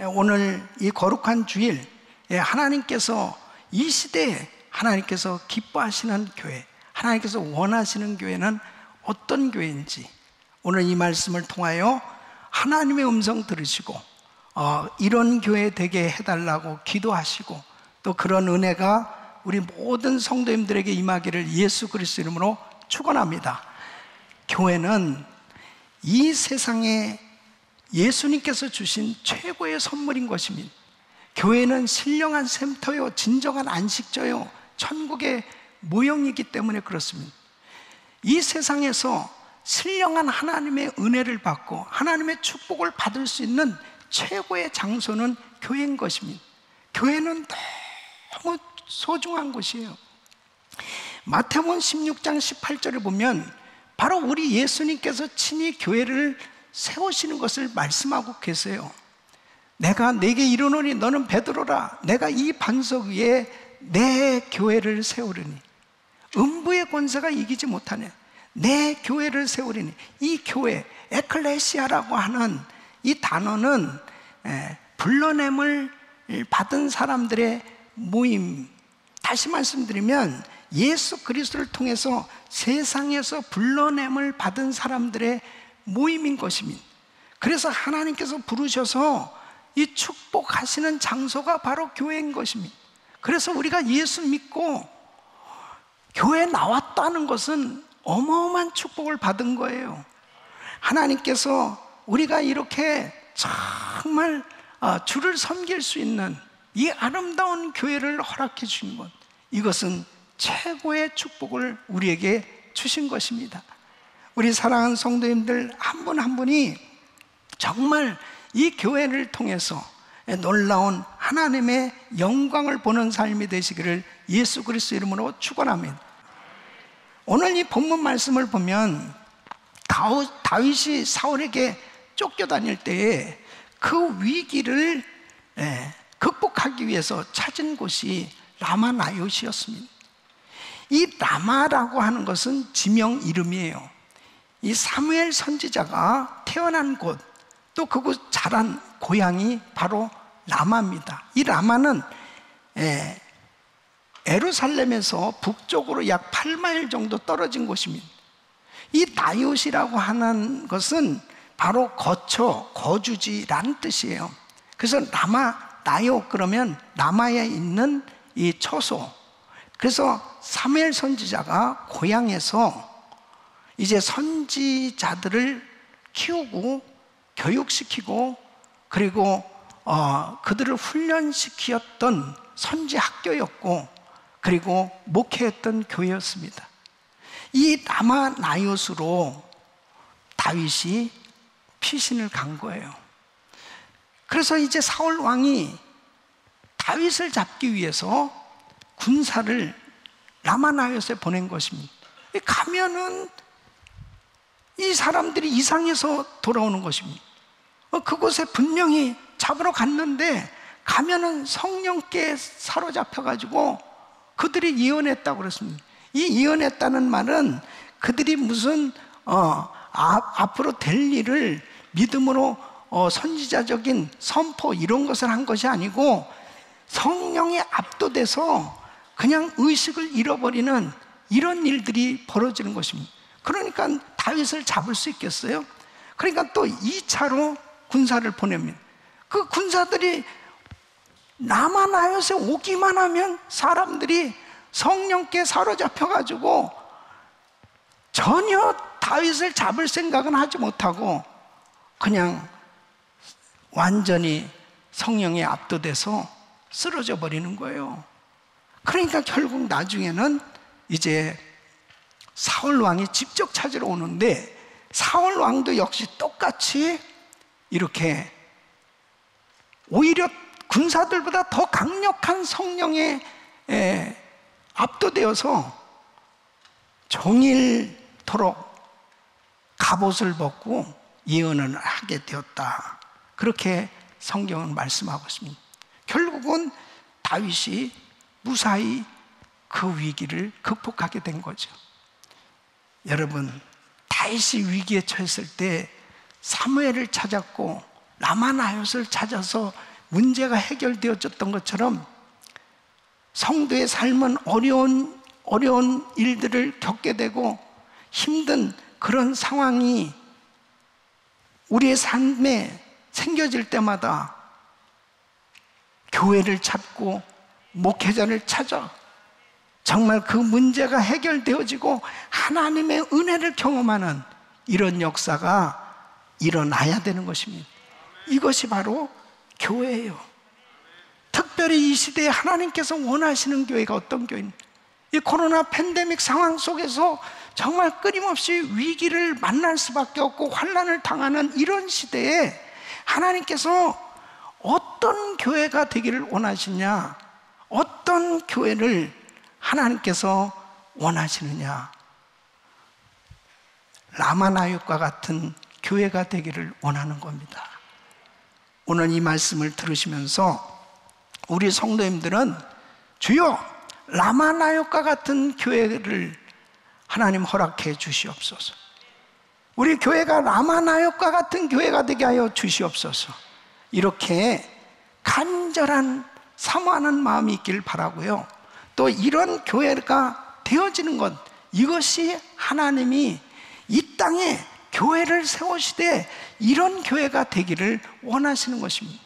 오늘 이 거룩한 주일, 하나님께서 이 시대에 하나님께서 기뻐하시는 교회, 하나님께서 원하시는 교회는 어떤 교회인지 오늘 이 말씀을 통하여 하나님의 음성 들으시고 이런 교회 되게 해달라고 기도하시고, 또 그런 은혜가 우리 모든 성도님들에게 임하기를 예수 그리스도 이름으로 축원합니다. 교회는 이 세상에 예수님께서 주신 최고의 선물인 것입니다. 교회는 신령한 샘터요, 진정한 안식처요, 천국의 모형이기 때문에 그렇습니다. 이 세상에서 신령한 하나님의 은혜를 받고 하나님의 축복을 받을 수 있는 최고의 장소는 교회인 것입니다. 교회는 너무 소중한 곳이에요. 마태복음 16장 18절에 보면 바로 우리 예수님께서 친히 교회를 세우시는 것을 말씀하고 계세요. 내가 네게 이르노니 너는 베드로라. 내가 이 반석 위에 내 교회를 세우리니 음부의 권세가 이기지 못하네. 내 교회를 세우리니. 이 교회, 에클레시아라고 하는 이 단어는 불러냄을 받은 사람들의 모임. 다시 말씀드리면 예수 그리스도를 통해서 세상에서 불러냄을 받은 사람들의 모임인 것입니다. 그래서 하나님께서 부르셔서 이 축복하시는 장소가 바로 교회인 것입니다. 그래서 우리가 예수 믿고 교회에 나왔다는 것은 어마어마한 축복을 받은 거예요. 하나님께서 우리가 이렇게 정말 주를 섬길 수 있는 이 아름다운 교회를 허락해 주신 것, 이것은 최고의 축복을 우리에게 주신 것입니다. 우리 사랑하는 성도님들 한 분 한 분이 정말 이 교회를 통해서 놀라운 하나님의 영광을 보는 삶이 되시기를 예수 그리스도 이름으로 축원합니다. 오늘 이 본문 말씀을 보면 다윗이 사울에게 쫓겨다닐 때에 그 위기를 극복하기 위해서 찾은 곳이 라마나요시였습니다. 이 라마라고 하는 것은 지명 이름이에요. 이 사무엘 선지자가 태어난 곳, 또 그곳 자란 고향이 바로 라마입니다. 이 라마는 예루살렘에서 북쪽으로 약 8마일 정도 떨어진 곳입니다. 이 나요시라고 하는 것은 바로 거처, 거주지라는 뜻이에요. 그래서 라마, 나요 그러면 라마에 있는 이 처소. 그래서 사무엘 선지자가 고향에서 이제 선지자들을 키우고 교육시키고 그리고 그들을 훈련시켰던 선지 학교였고, 그리고 목회했던 교회였습니다. 이 라마 나요스로 다윗이 피신을 간 거예요. 그래서 이제 사울 왕이 다윗을 잡기 위해서 군사를 라마 나요스에 보낸 것입니다. 가면은 이 사람들이 이상해서 돌아오는 것입니다. 그곳에 분명히 잡으러 갔는데 가면은 성령께 사로잡혀가지고 그들이 예언했다고 그랬습니다. 이 예언했다는 말은 그들이 무슨 앞으로 될 일을 믿음으로 선지자적인 선포 이런 것을 한 것이 아니고 성령에 압도돼서 그냥 의식을 잃어버리는 이런 일들이 벌어지는 것입니다. 그러니까 다윗을 잡을 수 있겠어요? 그러니까 또 2차로 군사를 보냅니다. 그 군사들이 라마나요스에 오기만 하면 사람들이 성령께 사로잡혀가지고 전혀 다윗을 잡을 생각은 하지 못하고 그냥 완전히 성령에 압도돼서 쓰러져 버리는 거예요. 그러니까 결국 나중에는 이제 사울 왕이 직접 찾으러 오는데 사울 왕도 역시 똑같이 이렇게 오히려 군사들보다 더 강력한 성령에 압도되어서 종일토록 갑옷을 벗고 예언을 하게 되었다. 그렇게 성경은 말씀하고 있습니다. 결국은 다윗이 무사히 그 위기를 극복하게 된 거죠. 여러분, 다윗이 위기에 처했을 때 사무엘을 찾았고 라마나요스를 찾아서 문제가 해결되어졌던 것처럼 성도의 삶은 어려운 일들을 겪게 되고 힘든 그런 상황이 우리의 삶에 생겨질 때마다 교회를 찾고 목회자를 찾아 정말 그 문제가 해결되어지고 하나님의 은혜를 경험하는 이런 역사가 일어나야 되는 것입니다. 이것이 바로 교회예요. 특별히 이 시대에 하나님께서 원하시는 교회가 어떤 교회입니까? 이 코로나 팬데믹 상황 속에서 정말 끊임없이 위기를 만날 수밖에 없고 환난을 당하는 이런 시대에 하나님께서 어떤 교회가 되기를 원하시냐, 어떤 교회를 하나님께서 원하시느냐, 라마나육과 같은 교회가 되기를 원하는 겁니다. 오늘 이 말씀을 들으시면서 우리 성도님들은 주여 라마나육과 같은 교회를 하나님 허락해 주시옵소서. 우리 교회가 라마나육과 같은 교회가 되게 하여 주시옵소서. 이렇게 간절한 사모하는 마음이 있길 바라고요. 또 이런 교회가 되어지는 것, 이것이 하나님이 이 땅에 교회를 세우시되 이런 교회가 되기를 원하시는 것입니다.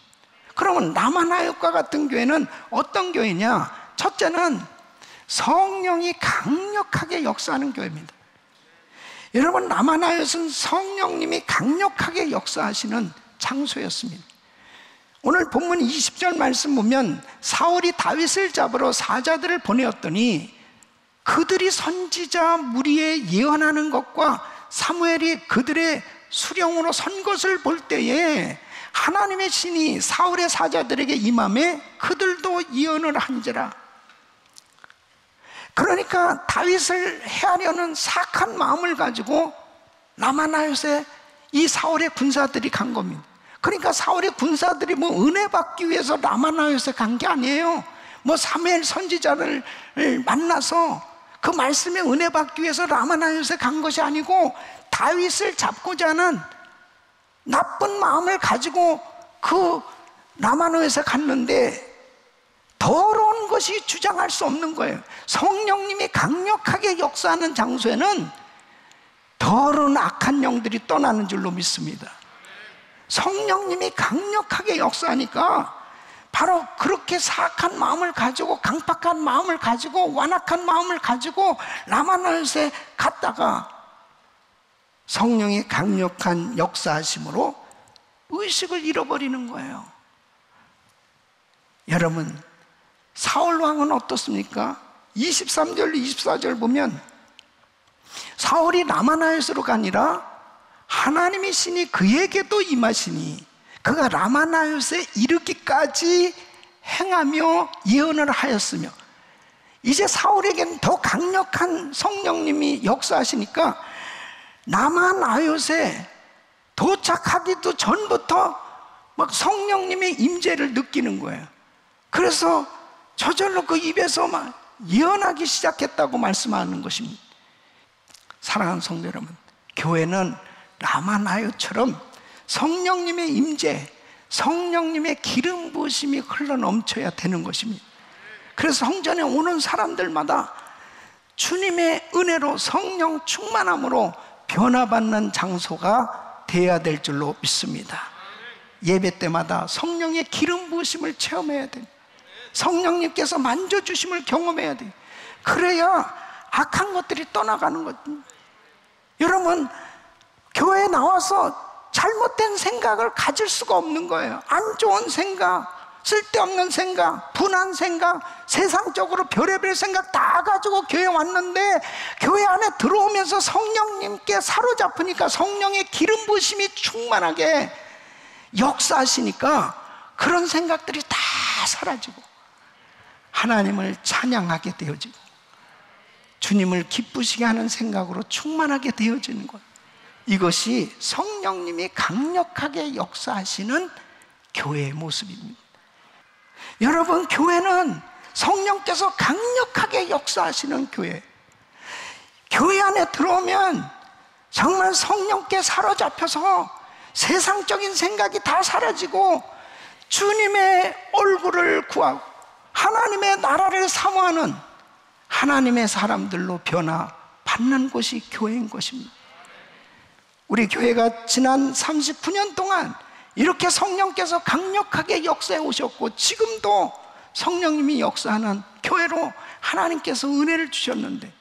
그러면 라마나육과 같은 교회는 어떤 교회냐? 첫째는 성령이 강력하게 역사하는 교회입니다. 여러분, 라마나ют은 성령님이 강력하게 역사하시는 장소였습니다. 오늘 본문 20절 말씀 보면 사울이 다윗을 잡으러 사자들을 보내었더니 그들이 선지자 무리에 예언하는 것과 사무엘이 그들의 수령으로 선 것을 볼 때에 하나님의 신이 사울의 사자들에게 임함에 그들도 예언을 한지라. 그러니까 다윗을 해하려는 사악한 마음을 가지고 라마나ют에 이 사울의 군사들이 간 겁니다. 그러니까 사울의 군사들이 뭐 은혜 받기 위해서 라마나ют에 간 게 아니에요. 뭐 사무엘 선지자를 만나서 그 말씀에 은혜 받기 위해서 라마나ют에 간 것이 아니고 다윗을 잡고자 하는 나쁜 마음을 가지고 그 라마나ют에 갔는데 더러운 것이 주장할 수 없는 거예요. 성령님이 강력하게 역사하는 장소에는 더러운 악한 영들이 떠나는 줄로 믿습니다. 성령님이 강력하게 역사하니까 바로 그렇게 사악한 마음을 가지고 강팍한 마음을 가지고 완악한 마음을 가지고 라마나ют에 갔다가 성령의 강력한 역사하심으로 의식을 잃어버리는 거예요. 여러분, 사울 왕은 어떻습니까? 23절, 24절 보면 사울이 라마나ют으로 가니라 하나님의 신이 그에게도 임하시니 그가 라마나ют에 이르기까지 행하며 예언을 하였으며, 이제 사울에게는 더 강력한 성령님이 역사하시니까 라마나ют에 도착하기도 전부터 막 성령님의 임재를 느끼는 거예요. 그래서 저절로 그 입에서 막 예언하기 시작했다고 말씀하는 것입니다. 사랑하는 성도 여러분, 교회는 라마나ют처럼 성령님의 임재, 성령님의 기름 부으심이 흘러 넘쳐야 되는 것입니다. 그래서 성전에 오는 사람들마다 주님의 은혜로 성령 충만함으로 변화받는 장소가 되어야 될 줄로 믿습니다. 예배 때마다 성령의 기름 부으심을 체험해야 됩니다. 성령님께서 만져주심을 경험해야 돼요. 그래야 악한 것들이 떠나가는 겁니다. 여러분, 교회에 나와서 잘못된 생각을 가질 수가 없는 거예요. 안 좋은 생각, 쓸데없는 생각, 분한 생각, 세상적으로 별의별 생각 다 가지고 교회에 왔는데 교회 안에 들어오면서 성령님께 사로잡으니까 성령의 기름 부으심이 충만하게 역사하시니까 그런 생각들이 다 사라지고 하나님을 찬양하게 되어지고 주님을 기쁘시게 하는 생각으로 충만하게 되어지는 것, 이것이 성령님이 강력하게 역사하시는 교회의 모습입니다. 여러분, 교회는 성령께서 강력하게 역사하시는 교회. 교회 안에 들어오면 정말 성령께 사로잡혀서 세상적인 생각이 다 사라지고 주님의 얼굴을 구하고 하나님의 나라를 사모하는 하나님의 사람들로 변화받는 곳이 교회인 것입니다. 우리 교회가 지난 39년 동안 이렇게 성령께서 강력하게 역사해 오셨고, 지금도 성령님이 역사하는 교회로 하나님께서 은혜를 주셨는데,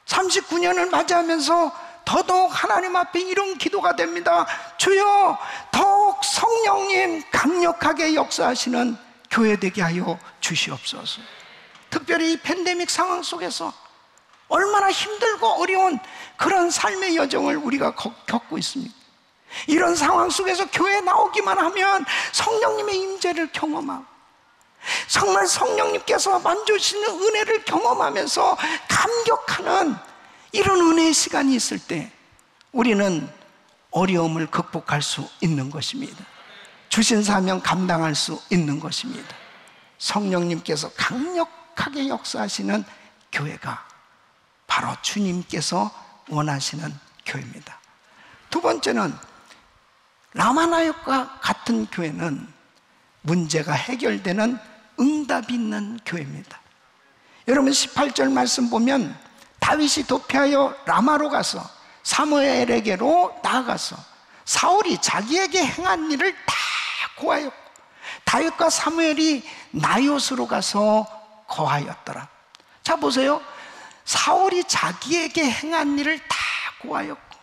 39년을 맞이하면서 더더욱 하나님 앞에 이런 기도가 됩니다. 주여, 더욱 성령님 강력하게 역사하시는 교회 되게 하여 주시옵소서. 특별히 이 팬데믹 상황 속에서 얼마나 힘들고 어려운 그런 삶의 여정을 우리가 겪고 있습니다. 이런 상황 속에서 교회에 나오기만 하면 성령님의 임재를 경험하고, 정말 성령님께서 만져주시는 은혜를 경험하면서 감격하는 이런 은혜의 시간이 있을 때 우리는 어려움을 극복할 수 있는 것입니다. 주신 사명 감당할 수 있는 것입니다. 성령님께서 강력하게 역사하시는 교회가 바로 주님께서 원하시는 교회입니다. 두 번째는, 라마나역과 같은 교회는 문제가 해결되는 응답이 있는 교회입니다. 여러분 18절 말씀 보면 다윗이 도피하여 라마로 가서 사무엘에게로 나아가서 사울이 자기에게 행한 일을 다 고하였고, 다윗과 사무엘이 나요스로 가서 거하였더라. 자 보세요, 사울이 자기에게 행한 일을 다 고하였고,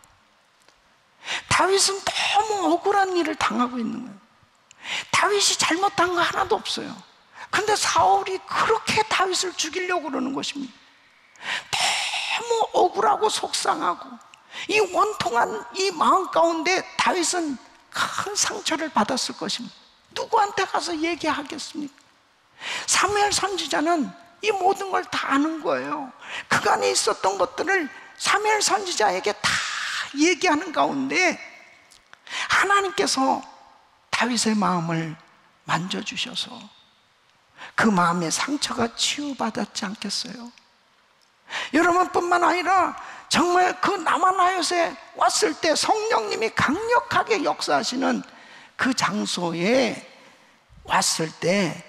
다윗은 너무 억울한 일을 당하고 있는 거예요. 다윗이 잘못한 거 하나도 없어요. 근데 사울이 그렇게 다윗을 죽이려고 그러는 것입니다. 너무 억울하고 속상하고 이 원통한 이 마음 가운데 다윗은 큰 상처를 받았을 것입니다. 누구한테 가서 얘기하겠습니까? 사무엘 선지자는 이 모든 걸 다 아는 거예요. 그간에 있었던 것들을 사무엘 선지자에게 다 얘기하는 가운데 하나님께서 다윗의 마음을 만져주셔서 그 마음의 상처가 치유받았지 않겠어요? 여러분뿐만 아니라 정말 그 나마나요스에 왔을 때 성령님이 강력하게 역사하시는 그 장소에 왔을 때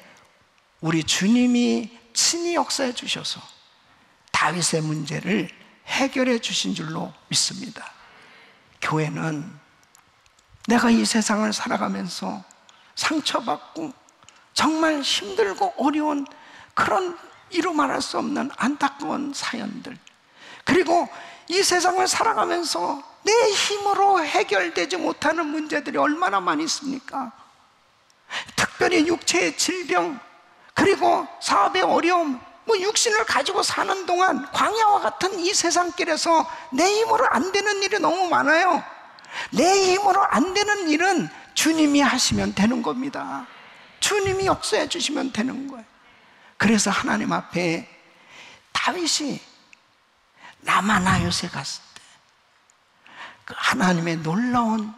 우리 주님이 친히 역사해 주셔서 다윗의 문제를 해결해 주신 줄로 믿습니다. 교회는 내가 이 세상을 살아가면서 상처받고 정말 힘들고 어려운 그런 이루 말할 수 없는 안타까운 사연들, 그리고 이 세상을 살아가면서 내 힘으로 해결되지 못하는 문제들이 얼마나 많이 있습니까? 특별히 육체의 질병, 그리고 사업의 어려움, 육신을 가지고 사는 동안 광야와 같은 이 세상길에서 내 힘으로 안 되는 일이 너무 많아요. 내 힘으로 안 되는 일은 주님이 하시면 되는 겁니다. 주님이 역사해 주시면 되는 거예요. 그래서 하나님 앞에 다윗이 라마나요스에 갔을 때 그 하나님의 놀라운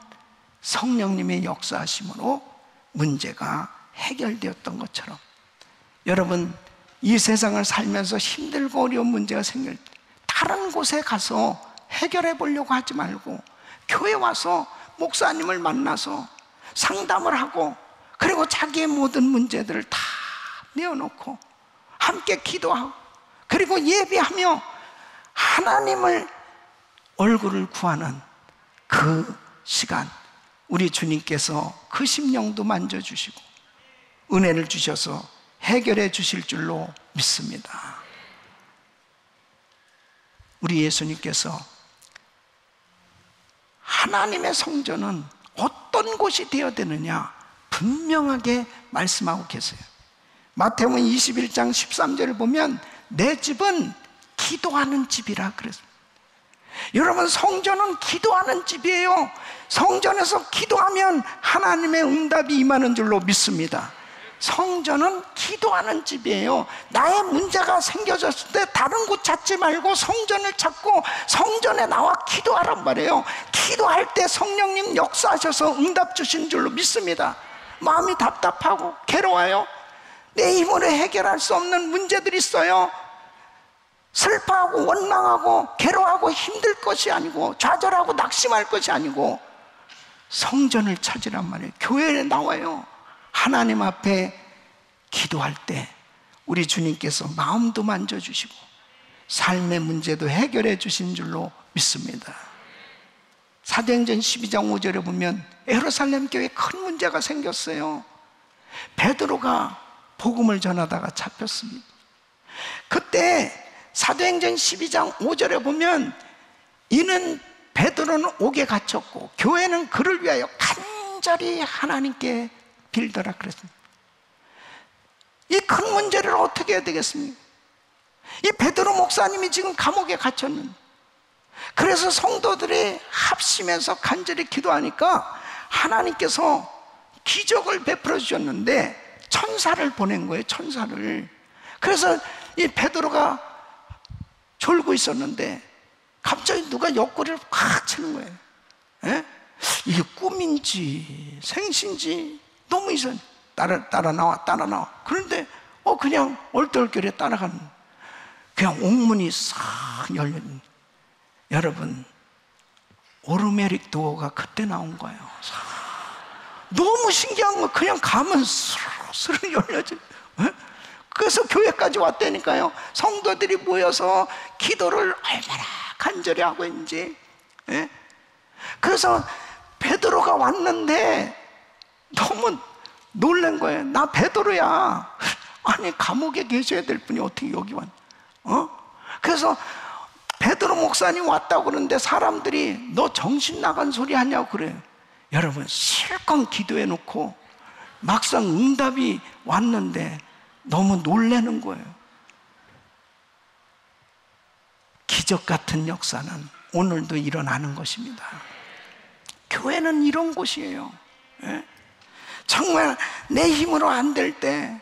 성령님의 역사하심으로 문제가 해결되었던 것처럼, 여러분 이 세상을 살면서 힘들고 어려운 문제가 생길 때 다른 곳에 가서 해결해 보려고 하지 말고 교회 와서 목사님을 만나서 상담을 하고, 그리고 자기의 모든 문제들을 다 내어놓고 함께 기도하고, 그리고 예배하며 하나님을 얼굴을 구하는 그 시간, 우리 주님께서 그 심령도 만져주시고 은혜를 주셔서 해결해 주실 줄로 믿습니다. 우리 예수님께서 하나님의 성전은 어떤 곳이 되어야 되느냐 분명하게 말씀하고 계세요. 마태복음 21장 13절을 보면 내 집은 기도하는 집이라 그랬습니다. 여러분, 성전은 기도하는 집이에요. 성전에서 기도하면 하나님의 응답이 임하는 줄로 믿습니다. 성전은 기도하는 집이에요. 나의 문제가 생겨졌을 때 다른 곳 찾지 말고 성전을 찾고 성전에 나와 기도하란 말이에요. 기도할 때 성령님 역사하셔서 응답 주신 줄로 믿습니다. 마음이 답답하고 괴로워요. 내 힘으로 해결할 수 없는 문제들이 있어요. 슬퍼하고 원망하고 괴로워하고 힘들 것이 아니고 좌절하고 낙심할 것이 아니고 성전을 찾으란 말이에요. 교회에 나와요. 하나님 앞에 기도할 때 우리 주님께서 마음도 만져주시고 삶의 문제도 해결해 주신 줄로 믿습니다. 사도행전 12장 5절에 보면 예루살렘 교회에 큰 문제가 생겼어요. 베드로가 복음을 전하다가 잡혔습니다. 그때 사도행전 12장 5절에 보면 이는 베드로는 옥에 갇혔고 교회는 그를 위하여 간절히 하나님께 빌더라 그랬습니다. 이 큰 문제를 어떻게 해야 되겠습니까? 이 베드로 목사님이 지금 감옥에 갇혔는데, 그래서 성도들이 합심해서 간절히 기도하니까 하나님께서 기적을 베풀어 주셨는데 천사를 보낸 거예요. 천사를. 그래서 이 베드로가 졸고 있었는데 갑자기 누가 옆구리를 확 치는 거예요. 에? 이게 꿈인지 생신지 너무 이상. 따라 나와. 그런데 그냥 얼떨결에 따라가는, 그냥 옥문이 싹 열린. 여러분, 오르메릭 도어가 그때 나온 거예요. 너무 신기한 거, 그냥 가면 스르르 열려져. 그래서 교회까지 왔다니까요. 성도들이 모여서 기도를 얼마나 간절히 하고 있는지. 그래서 베드로가 왔는데 너무 놀란 거예요. 나 베드로야. 아니, 감옥에 계셔야 될 분이 어떻게 여기 왔냐? 그래서 베드로 목사님 왔다고 그러는데 사람들이 너 정신 나간 소리 하냐고 그래요. 여러분, 실컷 기도해 놓고 막상 응답이 왔는데 너무 놀라는 거예요. 기적 같은 역사는 오늘도 일어나는 것입니다. 교회는 이런 곳이에요. 정말 내 힘으로 안 될 때,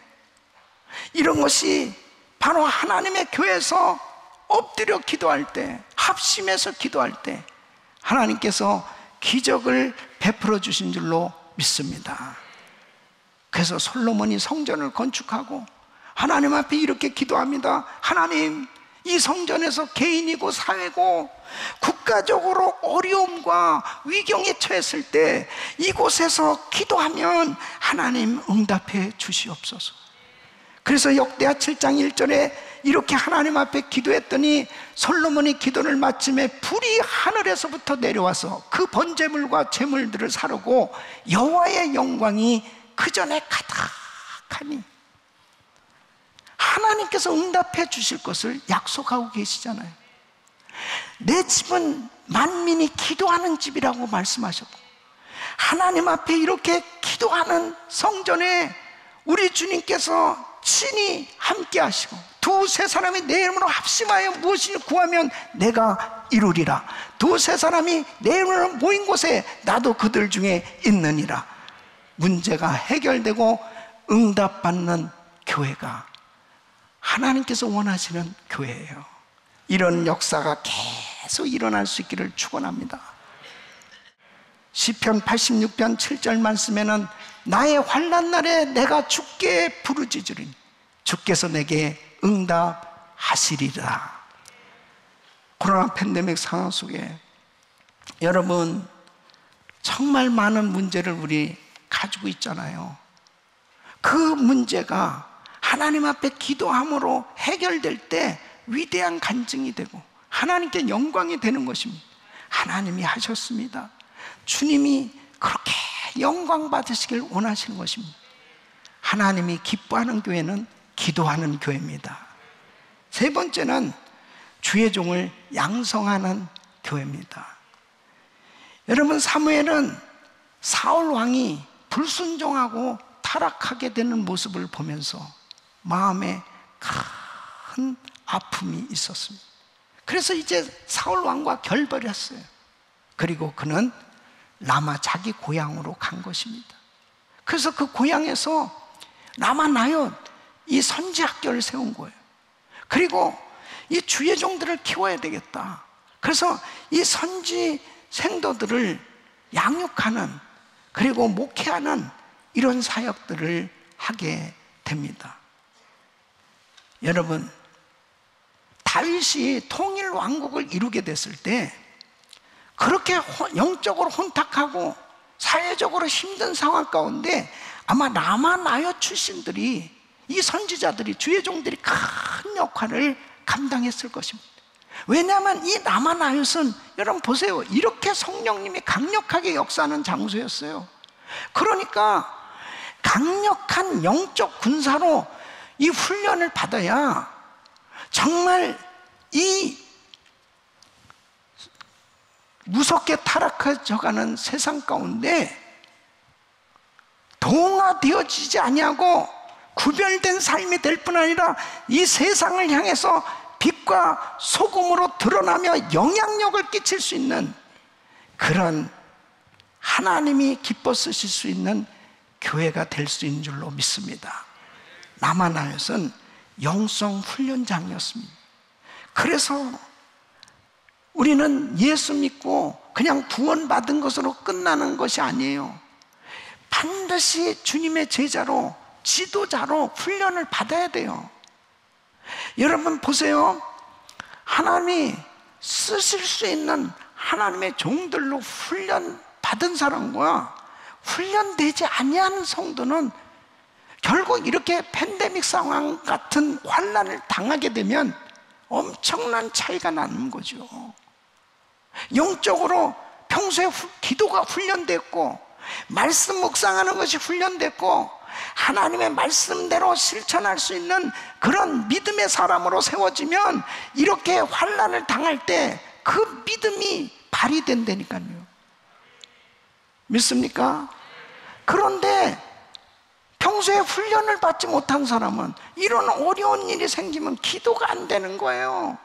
이런 것이 바로 하나님의 교회에서 엎드려 기도할 때, 합심해서 기도할 때 하나님께서 기적을 베풀어 주신 줄로 믿습니다. 그래서 솔로몬이 성전을 건축하고 하나님 앞에 이렇게 기도합니다. 하나님, 이 성전에서 개인이고 사회고 국가적으로 어려움과 위경에 처했을 때 이곳에서 기도하면 하나님 응답해 주시옵소서. 그래서 역대하 7장 1절에 이렇게 하나님 앞에 기도했더니 솔로몬이 기도를 마침에 불이 하늘에서부터 내려와서 그 번제물과 제물들을 사르고 여호와의 영광이 그 전에 가득하니, 하나님께서 응답해 주실 것을 약속하고 계시잖아요. 내 집은 만민이 기도하는 집이라고 말씀하셨고, 하나님 앞에 이렇게 기도하는 성전에 우리 주님께서 친히 함께 하시고, 두세 사람이 내 이름으로 합심하여 무엇을 구하면 내가 이루리라. 두세 사람이 내 이름으로 모인 곳에 나도 그들 중에 있느니라. 문제가 해결되고 응답받는 교회가 하나님께서 원하시는 교회예요. 이런 역사가 계속 일어날 수 있기를 축원합니다. 시편 86편 7절 말씀에는 나의 환난 날에 내가 주께 부르짖으리니 주께서 내게 응답하시리라. 코로나 팬데믹 상황 속에 여러분, 정말 많은 문제를 우리 가지고 있잖아요. 그 문제가 하나님 앞에 기도함으로 해결될 때 위대한 간증이 되고 하나님께 영광이 되는 것입니다. 하나님이 하셨습니다. 주님이 그렇게 영광 받으시길 원하시는 것입니다. 하나님이 기뻐하는 교회는 기도하는 교회입니다. 세 번째는 주의 종을 양성하는 교회입니다. 여러분, 사무엘은 사울 왕이 불순종하고 타락하게 되는 모습을 보면서 마음에 큰 아픔이 있었습니다. 그래서 이제 사울 왕과 결별을 했어요. 그리고 그는 라마 자기 고향으로 간 것입니다. 그래서 그 고향에서 라마 나얏 이 선지 학교를 세운 거예요. 그리고 이 주의 종들을 키워야 되겠다. 그래서 이 선지 생도들을 양육하는, 그리고 목회하는 이런 사역들을 하게 됩니다. 여러분, 다윗이 통일 왕국을 이루게 됐을 때 그렇게 영적으로 혼탁하고 사회적으로 힘든 상황 가운데 아마 라마나요 출신들이, 이 선지자들이, 주의 종들이 큰 역할을 감당했을 것입니다. 왜냐하면 이 라마나요는, 여러분 보세요, 이렇게 성령님이 강력하게 역사하는 장소였어요. 그러니까 강력한 영적 군사로 이 훈련을 받아야 정말 이 무섭게 타락해져가는 세상 가운데 동화되어지지 아니하고 구별된 삶이 될 뿐 아니라 이 세상을 향해서 빛과 소금으로 드러나며 영향력을 끼칠 수 있는 그런, 하나님이 기뻐 쓰실 수 있는 교회가 될 수 있는 줄로 믿습니다. 라마나요는 영성 훈련장이었습니다. 그래서 우리는 예수 믿고 그냥 구원받은 것으로 끝나는 것이 아니에요. 반드시 주님의 제자로, 지도자로 훈련을 받아야 돼요. 여러분 보세요, 하나님이 쓰실 수 있는 하나님의 종들로 훈련 받은 사람과 훈련되지 아니하는 성도는 결국 이렇게 팬데믹 상황 같은 환난을 당하게 되면 엄청난 차이가 나는 거죠. 영적으로 평소에 기도가 훈련됐고, 말씀 묵상하는 것이 훈련됐고, 하나님의 말씀대로 실천할 수 있는 그런 믿음의 사람으로 세워지면 이렇게 환난을 당할 때 그 믿음이 발휘된다니까요. 믿습니까? 그런데 평소에 훈련을 받지 못한 사람은 이런 어려운 일이 생기면 기도가 안 되는 거예요.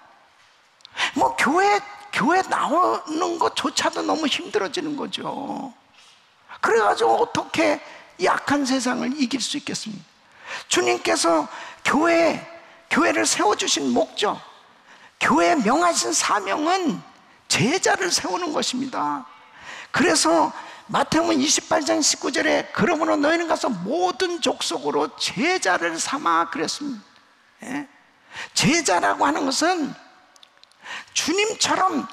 뭐 교회 나오는 것조차도 너무 힘들어지는 거죠. 그래가지고 어떻게 이 악한 세상을 이길 수 있겠습니까? 주님께서 교회를 세워주신 목적, 교회에 명하신 사명은 제자를 세우는 것입니다. 그래서 마태복음 28장 19절에 그러므로 너희는 가서 모든 족속으로 제자를 삼아 그랬습니다. 예? 제자라고 하는 것은 주님처럼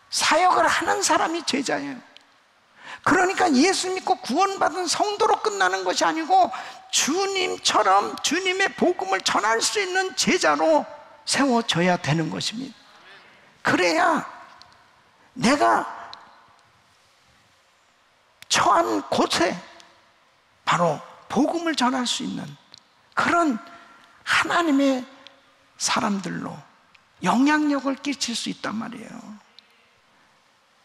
사역을 하는 사람이 제자예요. 그러니까 예수 믿고 구원받은 성도로 끝나는 것이 아니고 주님처럼 주님의 복음을 전할 수 있는 제자로 세워져야 되는 것입니다. 그래야 내가 처한 곳에 바로 복음을 전할 수 있는 그런 하나님의 사람들로 영향력을 끼칠 수 있단 말이에요.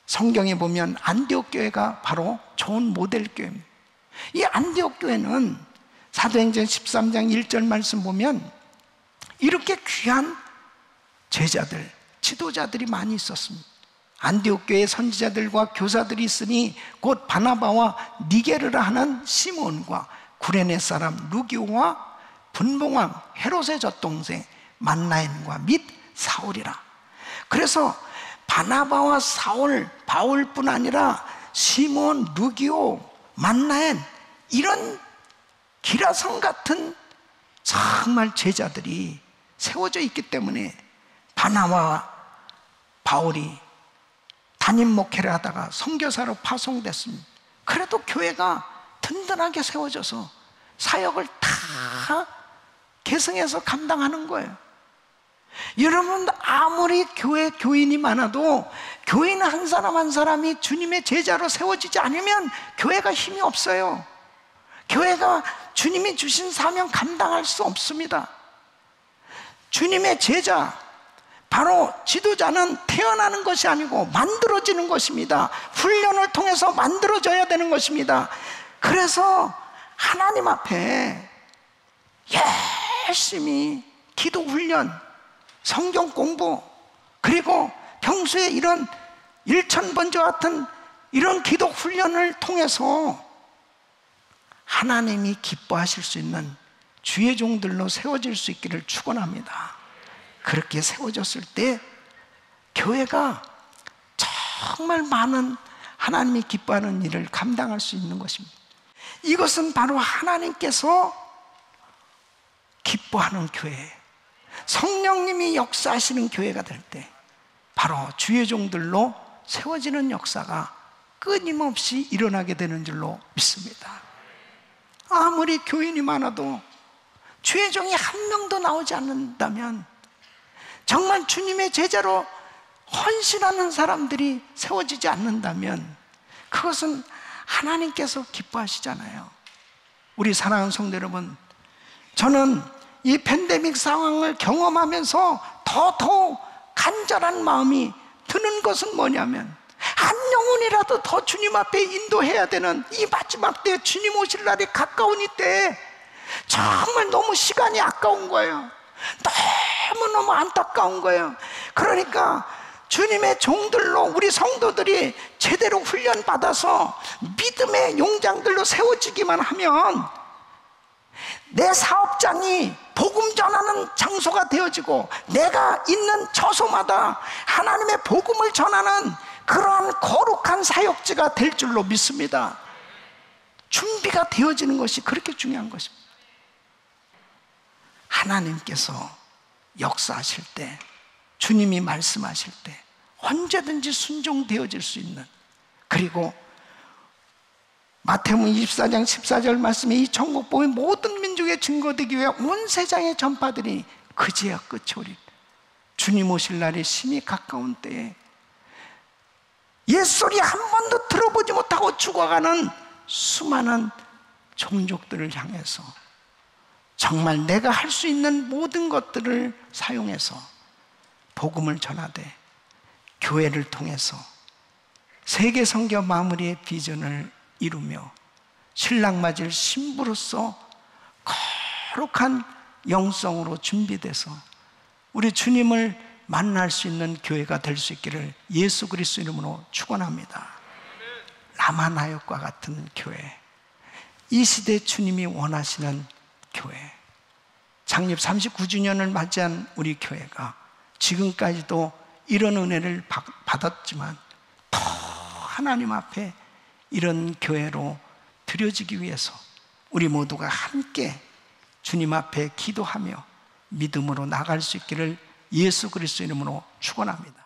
성경에 보면 안디옥 교회가 바로 좋은 모델 교회입니다. 이 안디옥 교회는 사도행전 13장 1절 말씀 보면 이렇게 귀한 제자들, 지도자들이 많이 있었습니다. 안디옥 교회의 선지자들과 교사들이 있으니 곧 바나바와 니게르라 하는 시몬과 구레네 사람 루기오와 분봉왕 헤롯의 젖동생 만나엔과 및 사울이라. 그래서 바나바와 사울, 바울뿐 아니라 시몬, 루기오, 만나엔, 이런 기라성 같은 정말 제자들이 세워져 있기 때문에 바나바와 바울이 담임 목회를 하다가 선교사로 파송됐습니다. 그래도 교회가 든든하게 세워져서 사역을 다 계승해서 감당하는 거예요. 여러분, 아무리 교회 교인이 많아도 교인 한 사람 한 사람이 주님의 제자로 세워지지 않으면 교회가 힘이 없어요. 교회가 주님이 주신 사명 감당할 수 없습니다. 주님의 제자, 바로 지도자는 태어나는 것이 아니고 만들어지는 것입니다. 훈련을 통해서 만들어져야 되는 것입니다. 그래서 하나님 앞에 열심히 기도 훈련, 성경 공부, 그리고 평소에 이런 일천번제와 같은 이런 기도 훈련을 통해서 하나님이 기뻐하실 수 있는 주의 종들로 세워질 수 있기를 축원합니다. 그렇게 세워졌을 때 교회가 정말 많은 하나님이 기뻐하는 일을 감당할 수 있는 것입니다. 이것은 바로 하나님께서 기뻐하는 교회, 성령님이 역사하시는 교회가 될 때 바로 주의 종들로 세워지는 역사가 끊임없이 일어나게 되는 줄로 믿습니다. 아무리 교인이 많아도 주의 종이 한 명도 나오지 않는다면, 정말 주님의 제자로 헌신하는 사람들이 세워지지 않는다면, 그것은 하나님께서 기뻐하시잖아요. 우리 사랑하는 성도 여러분, 저는 이 팬데믹 상황을 경험하면서 더더욱 간절한 마음이 드는 것은 뭐냐면, 한 영혼이라도 더 주님 앞에 인도해야 되는 이 마지막 때, 주님 오실 날이 가까운 이때 정말 너무 시간이 아까운 거예요. 너무너무 안타까운 거예요. 그러니까 주님의 종들로 우리 성도들이 제대로 훈련받아서 믿음의 용장들로 세워지기만 하면 내 사업장이 복음 전하는 장소가 되어지고, 내가 있는 처소마다 하나님의 복음을 전하는 그러한 거룩한 사역지가 될 줄로 믿습니다. 준비가 되어지는 것이 그렇게 중요한 것입니다. 하나님께서 역사하실 때, 주님이 말씀하실 때 언제든지 순종되어질 수 있는, 그리고 마태복음 24장 14절 말씀에 이 천국복음이 모든 민족에 증거되기 위해 온 세상에 전파되리니 그제야 끝이 오리라. 주님 오실 날이 심히 가까운 때에 옛소리 한 번도 들어보지 못하고 죽어가는 수많은 종족들을 향해서 정말 내가 할 수 있는 모든 것들을 사용해서 복음을 전하되, 교회를 통해서 세계 선교 마무리의 비전을 이루며 신랑 맞을 신부로서 거룩한 영성으로 준비돼서 우리 주님을 만날 수 있는 교회가 될 수 있기를 예수 그리스도 이름으로 축원합니다. 라마나역과 같은 교회, 이 시대 주님이 원하시는 교회, 창립 39주년을 맞이한 우리 교회가 지금까지도 이런 은혜를 받았지만 더 하나님 앞에 이런 교회로 드려지기 위해서 우리 모두가 함께 주님 앞에 기도하며 믿음으로 나갈 수 있기를 예수 그리스도 이름으로 축원합니다.